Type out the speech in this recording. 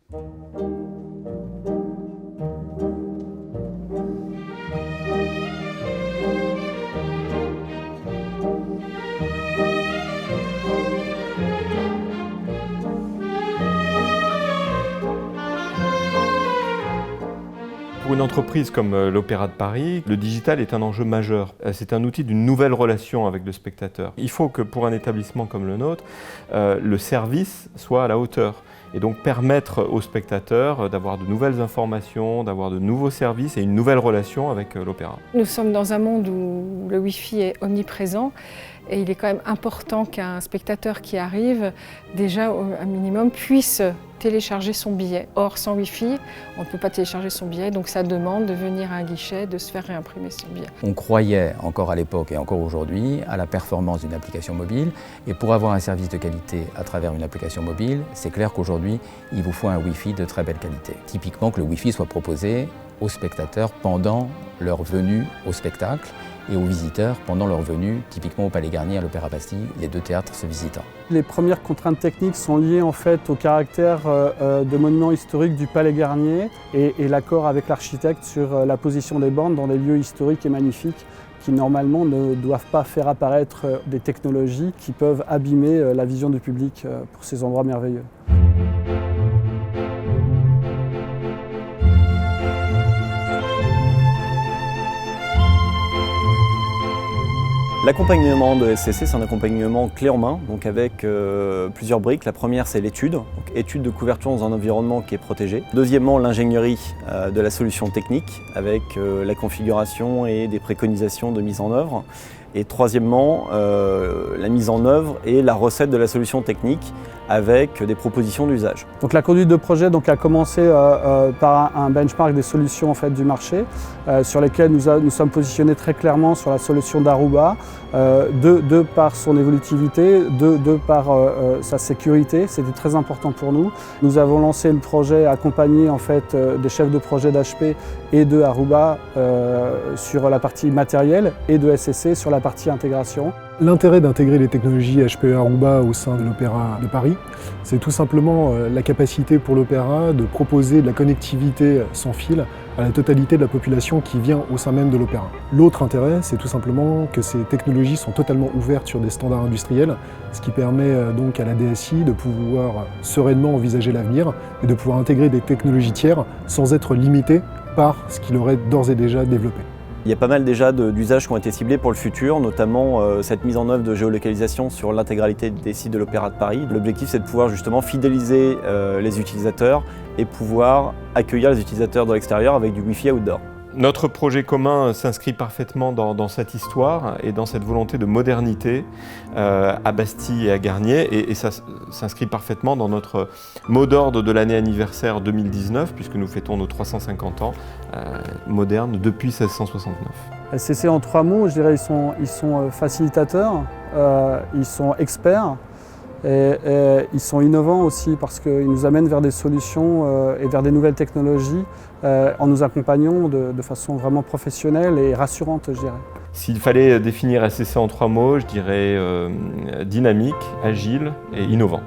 Pour une entreprise comme l'Opéra de Paris, le digital est un enjeu majeur. C'est un outil d'une nouvelle relation avec le spectateur. Il faut que pour un établissement comme le nôtre, le service soit à la hauteur. Et donc permettre aux spectateurs d'avoir de nouvelles informations, d'avoir de nouveaux services et une nouvelle relation avec l'opéra. Nous sommes dans un monde où le Wi-Fi est omniprésent et il est quand même important qu'un spectateur qui arrive, déjà un minimum, puisse télécharger son billet. Or, sans Wi-Fi, on ne peut pas télécharger son billet, donc ça demande de venir à un guichet, de se faire réimprimer son billet. On croyait encore à l'époque et encore aujourd'hui à la performance d'une application mobile. Et pour avoir un service de qualité à travers une application mobile, c'est clair qu'aujourd'hui, il vous faut un Wi-Fi de très belle qualité. Typiquement que le Wi-Fi soit proposé aux spectateurs pendant leur venue au spectacle et aux visiteurs pendant leur venue, typiquement au Palais Garnier, à l'Opéra Bastille, les deux théâtres se visitant. Les premières contraintes techniques sont liées en fait au caractère de monument historique du Palais Garnier et l'accord avec l'architecte sur la position des bornes dans des lieux historiques et magnifiques qui normalement ne doivent pas faire apparaître des technologies qui peuvent abîmer la vision du public pour ces endroits merveilleux. L'accompagnement de SCC, c'est un accompagnement clé en main, donc avec plusieurs briques. La première, c'est l'étude, donc étude de couverture dans un environnement qui est protégé. Deuxièmement, l'ingénierie de la solution technique, avec la configuration et des préconisations de mise en œuvre. Et troisièmement, la mise en œuvre et la recette de la solution technique avec des propositions d'usage. Donc la conduite de projet a commencé par un benchmark des solutions en fait, du marché sur lesquelles nous sommes positionnés très clairement sur la solution d'Aruba, de par son évolutivité, de par sa sécurité, c'était très important pour nous. Nous avons lancé le projet accompagné en fait, des chefs de projet d'HP et de Aruba sur la partie matérielle et de SCC sur la partie intégration. L'intérêt d'intégrer les technologies HPE Aruba au sein de l'Opéra de Paris, c'est tout simplement la capacité pour l'Opéra de proposer de la connectivité sans fil à la totalité de la population qui vient au sein même de l'Opéra. L'autre intérêt, c'est tout simplement que ces technologies sont totalement ouvertes sur des standards industriels, ce qui permet donc à la DSI de pouvoir sereinement envisager l'avenir et de pouvoir intégrer des technologies tiers sans être limité par ce qu'il aurait d'ores et déjà développé. Il y a pas mal déjà d'usages qui ont été ciblés pour le futur, notamment cette mise en œuvre de géolocalisation sur l'intégralité des sites de l'Opéra de Paris. L'objectif, c'est de pouvoir justement fidéliser les utilisateurs et pouvoir accueillir les utilisateurs de l'extérieur avec du Wi-Fi outdoor. Notre projet commun s'inscrit parfaitement dans cette histoire et dans cette volonté de modernité à Bastille et à Garnier et ça s'inscrit parfaitement dans notre mot d'ordre de l'année anniversaire 2019 puisque nous fêtons nos 350 ans modernes depuis 1669. SCC en 3 mots, je dirais ils sont facilitateurs, ils sont experts. Et ils sont innovants aussi parce qu'ils nous amènent vers des solutions et vers des nouvelles technologies en nous accompagnant de façon vraiment professionnelle et rassurante, je dirais. S'il fallait définir SCC en 3 mots, je dirais dynamique, agile et innovant.